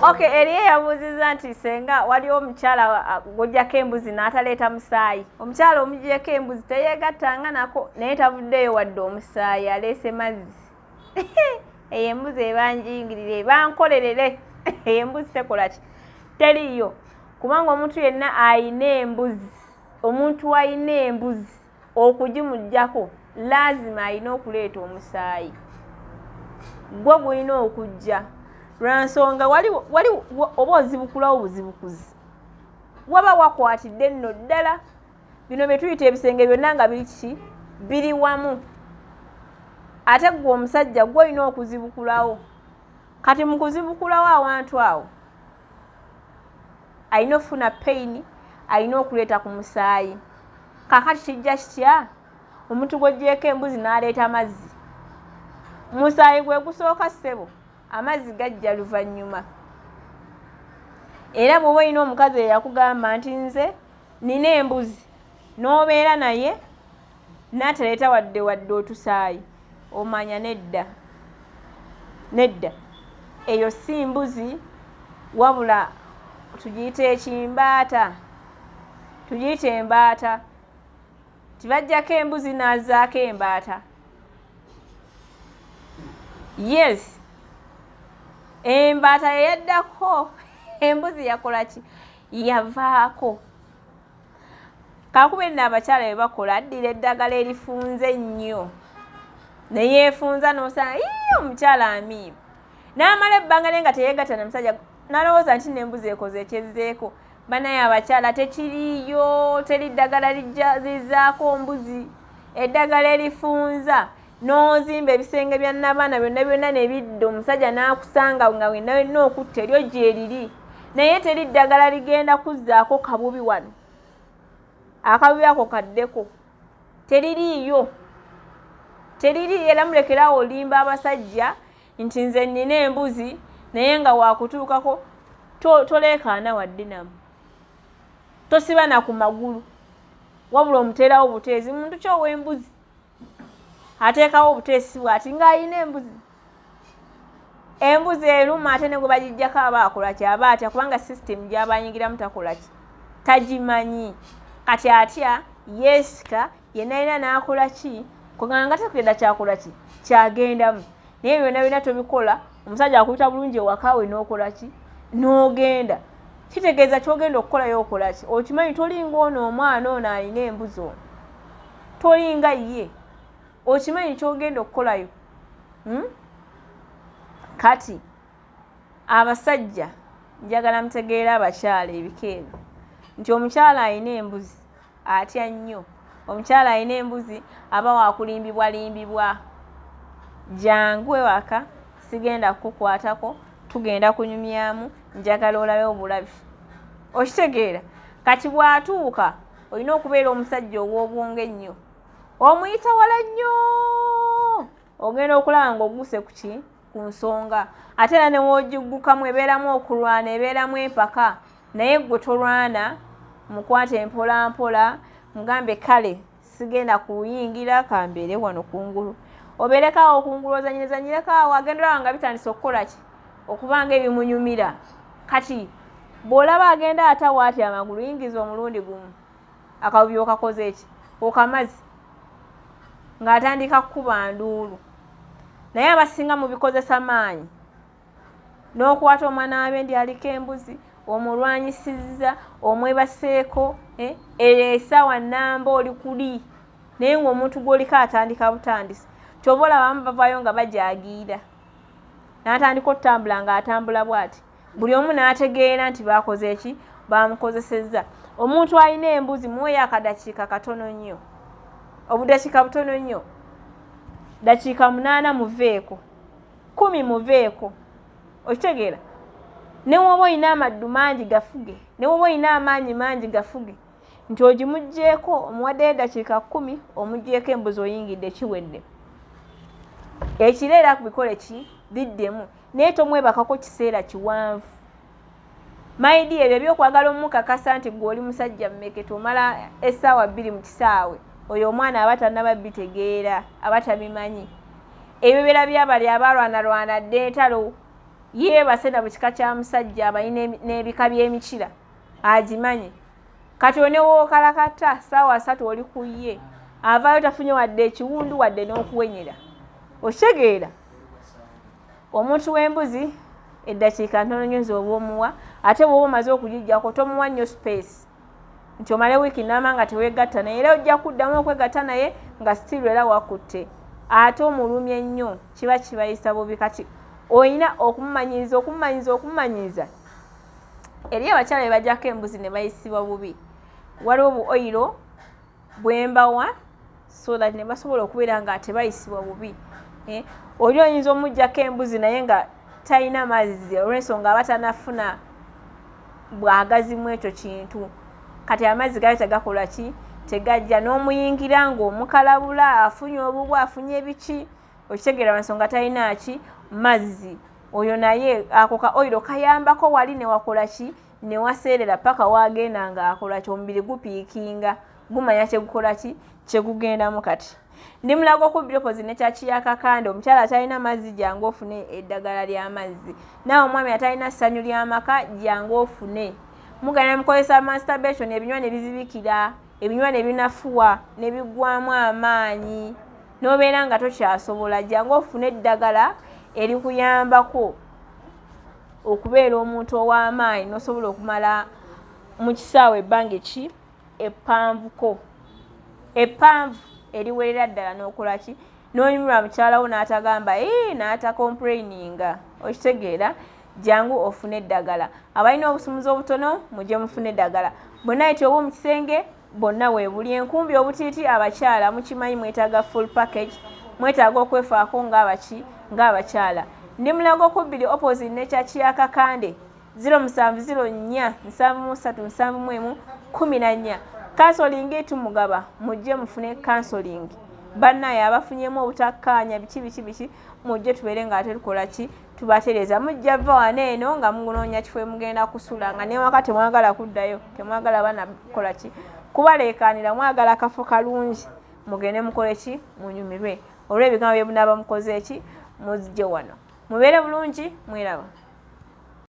Okay, eriye yabuziza nti senga wali omukyala gojjako embuzi n'ataleeta musaayi. Omukyala omugyeko embuzi teyeegattanga nako naye tavuddeyo wadde omusaayi aleese mazzi. Eyo embuzi ebanjingirire ebankolerere. Eyo embuzi tekola ki? Teriiyo. Kubanga omuntu yenna ayina embuzi, omuntu ayina embuzi okugimuggyako lazima ayina okuleeta omusaayi. Gwe gulina okujja. Lwansonga wali oba ozibukulawo buzibukuzi. Waba wakwatidde nno ddala. Bino bye tuyita ebisenge byonna nga biri ki? Biri wamu. Ate gwe omusajja gwe olina okuzibukulawo. Kati mu kuzibukulawo awantu awo alina okufuna pain, alina okuleeta ku musaayi. Kaakati kijja kitya? Omuntu gw'oggyeko embuzi n'aleeta mazzi. Musaayi gwe gusooka ssebo. Amazzi gajja luvannyuma. Era bw'oba olina omukazi eyakugamba nti nze nina embuzi n'obeera naye n'ataleeta wadde otusaayi, omanya nedda. Nedda. Eyo si mbuzi wabula tugiyita ekimbaata. Tugiyita embaata. Tibajjako embuzi n'azzaako embaata. Yes. Embaata yeyaddako, embuzi yakola ki? Yavaako. Kaakube nno abakyala bye bakola, addira eddagala erifunze ennyo. Ne yeefunza n'osanga omukyala amiiba. N'amala ebbanga naye nga teyeegatta na musajja, n'alowooza nti n'embuzi ekoze ekyezzeeko. Banaye abakyala tekiriiyo, teri ddagala lizzaako mbuzi. Eddagala erifunza. N'ozimba ebisenge bya nnabaana byonna ne bidda, omusajja n'akusanga nga wenna okutta eryo gye riri. Naye teri ddagala ligenda kuzzaako kabubi wano. Akabubi ako kaddeko. Teririiyo. Teririiyo era mulekerawo olimba abasajja nti nze nnina embuzi naye nga waakutuukako toleekaana wadde namu. Tosiba na ku magulu. Wabula omuteerawo obuteezi, muntu ki ow'embuzi? Ateekawo obuteesi bw'ati ng'ayina embuzi. Embuzi eruma ate ne gwe bagijjako aba akola ki? Aba atya kubanga sisitemu gy'abanyigiramu takola ki? Tagimanyi. Kati atya yeesika yenna alina n'akola ki? Kuganga takugenda kyakola ki? Kyagendamu. Naye byonna tobikola, omusajja akuyita bulungi ewaka we n'okola ki? N'ogenda. Kitegeeza ky'ogenda okukolayo okola ki? Okimanyi tolinga ono omwana ono alina embuzi ono. Tolinga ye. Okimanyi ky'ogenda okukolayo. Kati abasajja njagala mutegeera abakyala ebikeebi nti omukyala alina embuzi atya nnyo. Omukyala alina embuzi aba waakulimbibwalimbibwa. Jangu ewaka, sigenda kukukwatako, tugenda kunyumyamu, njagala olabe obulabi. Okitegeera? Kati bw'atuuka olina okubeera omusajja ow'obwonge ennyo. Omuyita wala nnyo. Ogenda okulaba ng'oguse ku ki? Ku nsonga. Ate era ne w'ogiggukamu ebeeramu okulwana, ebeeramu empaka. Naye gwe tolwana, mukwate mpola mpola, mugambe kale sigenda kuyingira kambeere wano kungulu. Obeereko kungulu ozanyirezanyireko awo, agenda olaba nga bitandise okukola ki? Okuba ng'ebimunyumira. Kati bw'olaba agenda atawa ati amagulu, yingiza omulundi gumu. Akabubi okakoze eki? Okamazi. Ng'atandika kukuba nduulu. Naye abasinga mu bikozesa maanyi. N'okwata omwana w'abendi aliko embuzi, omulwanyisizza, omwebaseeko, essaawa nnamba oli kuli. Naye ng'omuntu gw'oliko atandika butandisi. Ky'oba olaba abamu bavaayo nga bajaagiira. N'atandika okutambula ng'atambula bw'ati. Buli omu n'ategeera nti baakoze eki? Baamukozesezza. Omuntu alina embuzi muweeyo akadakiika katono nnyo. Obudakiika butono nnyo. Dakiika 8 muveeko. 10 muveeko. Okitegeera? Ne woba olina amaddu mangi gafuge. Ne woba olina amaanyi mangi gafuge. Nti ogimuggyeko omuwaddeyo dakiika 10 omuggyeko embuzi oyingidde kiwedde. Ekiro era kubikole ki? Biddemu. Naye tomwebakako kiseera kiwanvu. Maidi ebyo by'okwagala omukakasa nti gw'oli musajja mmekete omala essaawa 2 mu kisaawe. Oyo omwana aba tannaba bitegeera, aba tabimanyi. Ebibera by'abali abalwanalwana dde entalo yeebase na bukika kya musajja abalina n'ebika by'emikira agimanye kati onewookalakata ssaawa 3 oli ku ye avaayo tafunye wadde ekiwundu wadde n'okuwenyera okitegeera omuntu w'embuzi eddakiika ntono nnyo z'oba omuwa ate bw'oba omaze okugijjako tomuwa nnyo space nti omale wiiki nnamba nga teweegatta naye era ojja kuddamu okwegatta naye nga sitiru era wakutte ate omulumye nnyo kiba kibayisa bubi kati olina okumumanyiriza eri abakyala be bajjako embuzi ne bayisibwa bubi waliwo bu oyiro bwembawa so that ne basobola okubeera nga tebayisibwa bubi oli oyinza omujjako embuzi naye nga talina mazzi olw'ensonga aba tanafuna bwagazimu ekyo kintu kati amazzi gali tegakola ki tegajja n'omuyingira ng'omukalabula afunye obubwa afunye biki okitegeera ensonga talina ki mazzi oyo naye ako ka oyiro kayambako wali ne wakola ki ne waseerera paka waagenda ng'akola ki omubiri gupiikinga gumanya kyegukola ki kyegugendamu kati ndi mulago okubbiropozi nekyakiyakakande omukyala atalina mazzi jangu ofune eddagala ly'amazzi nawe omwami atalina ssanyu ly'amaka jangu ofune mugana mukozesa masturbation ebinywa ne bizibikira ebinywa ne binafuwa ne biggwamu amaanyi n'obeera nga tokyasobola jangu ofune eddagala erikuyambako okubeera omuntu ow'amaanyi n'osobola okumala mu kisaawe ebbanga ki eppanvuko eppanvu eriwerera ddala n'okola ki n'onyumira mukyalawo n'atagamba n'atakomplaininga okitegeera jangu ofune eddagala abalina obusumuzi obutono mujje mufune eddagala bonna eti oba mu kisenge bonna weebuli enkumbi obutiiti abakyala mukimanyi mwetaaga full package mwetaaga okwefaako ng'abakyala ndi mulago 2 opposite nekyakiyakakande 0704737114 kansolingi tumugaba mujje mufune kansolingi bannaye abafunyemu obutakkaanya biki mujje tubeere nga ate tukola ki tubatereeza mujja va wano eno nga munoonya kifo mugenda kusula nga newaka temwagala kuddayo temwagala bana kukola ki kubaleekaanira mwagala akafo kalungi mugende mukole ki munyumirwe olw'ebigambo bye bunaaba mukoze ki muzije wano mubeere bulungi mwiraba